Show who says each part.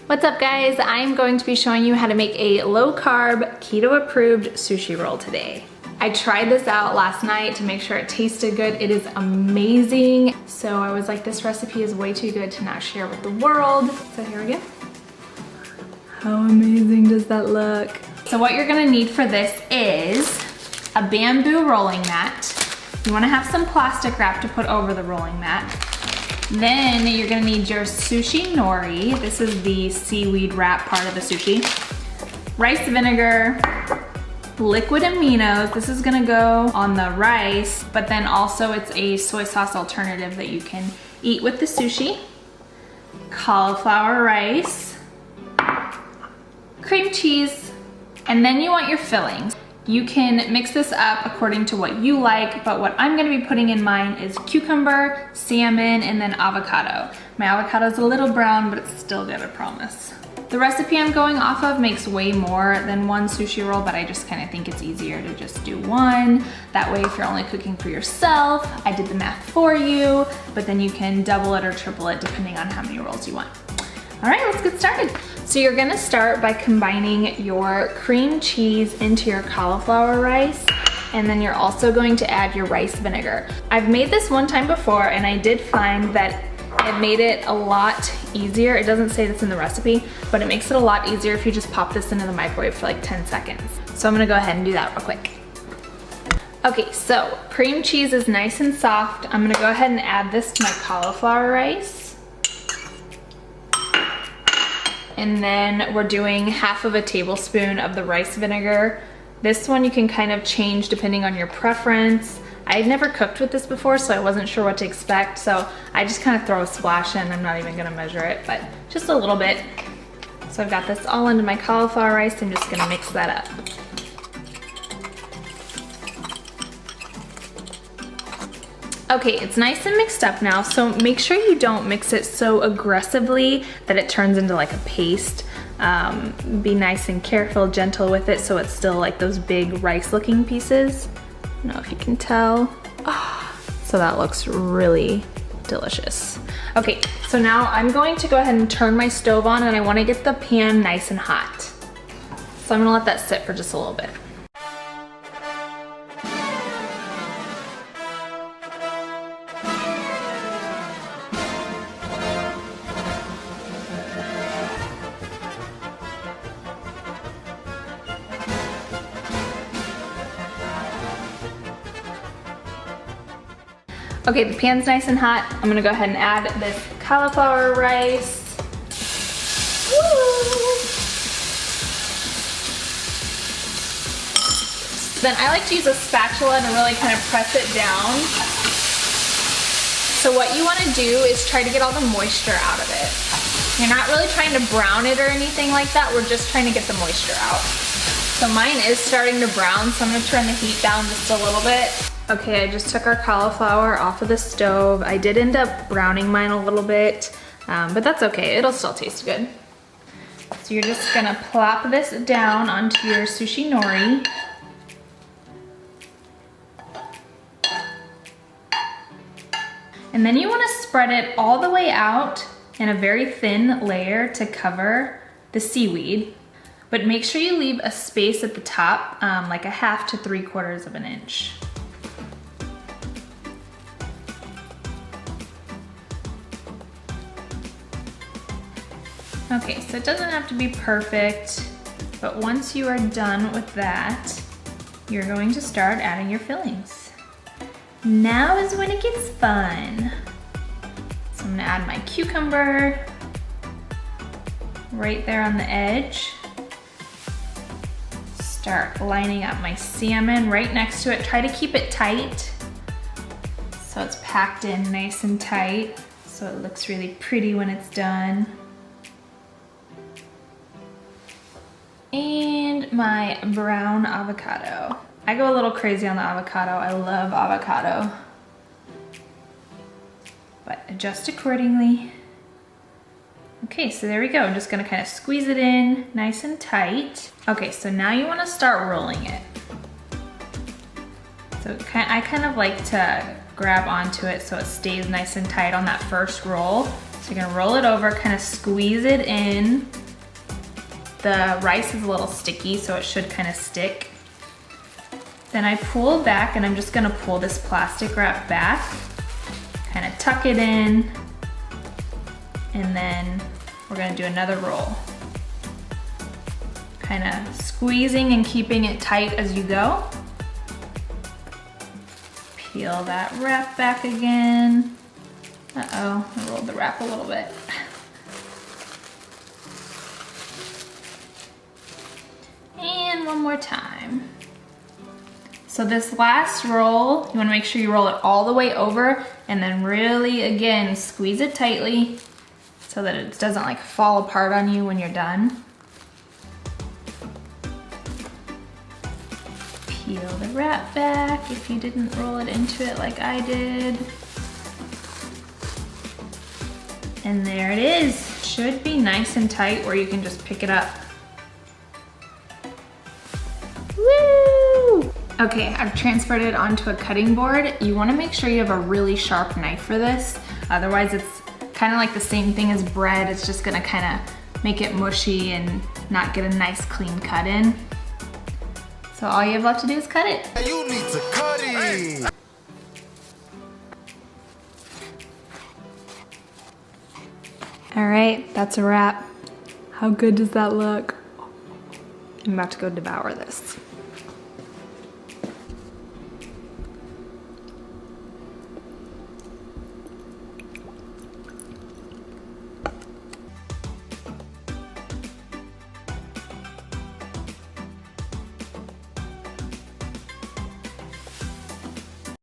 Speaker 1: What's up guys? I'm going to be showing you how to make a low-carb, keto-approved sushi roll today. I tried this out last night to make sure it tasted good. It is amazing. So I was like, this recipe is way too good to not share with the world. So here we go. How amazing does that look? So what you're gonna need for this is a bamboo rolling mat. You wanna have some plastic wrap to put over the rolling mat. Then you're gonna need your sushi nori. This is the seaweed wrap part of the sushi. Rice vinegar, liquid aminos. This is gonna go on the rice, but then also it's a soy sauce alternative that you can eat with the sushi. Cauliflower rice, cream cheese, and then you want your fillings. You can mix this up according to what you like, but what I'm gonna be putting in mine is cucumber, salmon, and then avocado. My avocado is a little brown, but it's still good, I promise. The recipe I'm going off of makes way more than one sushi roll, but I just kind of think it's easier to just do one. That way, if you're only cooking for yourself, I did the math for you, but then you can double it or triple it depending on how many rolls you want. All right, let's get started. So you're gonna start by combining your cream cheese into your cauliflower rice, and then you're also going to add your rice vinegar. I've made this one time before, and I did find that it made it a lot easier. It doesn't say this in the recipe, but it makes it a lot easier if you just pop this into the microwave for like 10 seconds. So I'm gonna go ahead and do that real quick. Okay, so cream cheese is nice and soft. I'm gonna go ahead and add this to my cauliflower rice. And then we're doing half of a tablespoon of the rice vinegar. This one you can kind of change depending on your preference. I had never cooked with this before, so I wasn't sure what to expect. So I just kind of throw a splash in. I'm not even gonna measure it, but just a little bit. So I've got this all into my cauliflower rice. I'm just gonna mix that up. Okay, it's nice and mixed up now, so make sure you don't mix it so aggressively that it turns into like a paste. Be nice and careful, gentle with it so it's still like those big rice-looking pieces. I don't know if you can tell. Oh, so that looks really delicious. Okay, so now I'm going to go ahead and turn my stove on, and I wanna get the pan nice and hot. So I'm gonna let that sit for just a little bit. Okay, the pan's nice and hot. I'm gonna go ahead and add this cauliflower rice. Woo! Then I like to use a spatula to really kind of press it down. So what you wanna do is try to get all the moisture out of it. You're not really trying to brown it or anything like that. We're just trying to get the moisture out. So mine is starting to brown, so I'm gonna turn the heat down just a little bit. Okay, I just took our cauliflower off of the stove. I did end up browning mine a little bit, but that's okay. It'll still taste good. So you're just gonna plop this down onto your sushi nori. And then you wanna spread it all the way out in a very thin layer to cover the seaweed. But make sure you leave a space at the top, like a 1/2 to 3/4 of an inch. Okay, so it doesn't have to be perfect, but once you are done with that, you're going to start adding your fillings. Now is when it gets fun. So I'm gonna add my cucumber right there on the edge. Start lining up my salmon right next to it. Try to keep it tight so it's packed in nice and tight so it looks really pretty when it's done. And my brown avocado. I go a little crazy on the avocado. I love avocado. But adjust accordingly. Okay, so there we go. I'm just gonna kind of squeeze it in nice and tight. Okay, so now you wanna start rolling it. So I kind of like to grab onto it so it stays nice and tight on that first roll. So you're gonna roll it over, kind of squeeze it in. The rice is a little sticky, so it should kind of stick. Then I pull back, and I'm just gonna pull this plastic wrap back, kind of tuck it in, and then we're gonna do another roll. Kind of squeezing and keeping it tight as you go. Peel that wrap back again. Uh-oh, I rolled the wrap a little bit. And one more time. So this last roll, you wanna make sure you roll it all the way over and then really, again, squeeze it tightly so that it doesn't like fall apart on you when you're done. Peel the wrap back if you didn't roll it into it like I did. And there it is. Should be nice and tight where you can just pick it up. Woo! Okay, I've transferred it onto a cutting board. You wanna make sure you have a really sharp knife for this. Otherwise it's kind of like the same thing as bread. It's just gonna kind of make it mushy and not get a nice clean cut in. So all you have left to do is cut it.
Speaker 2: You need to cut it.
Speaker 1: All right, that's a wrap. How good does that look? I'm about to go devour this.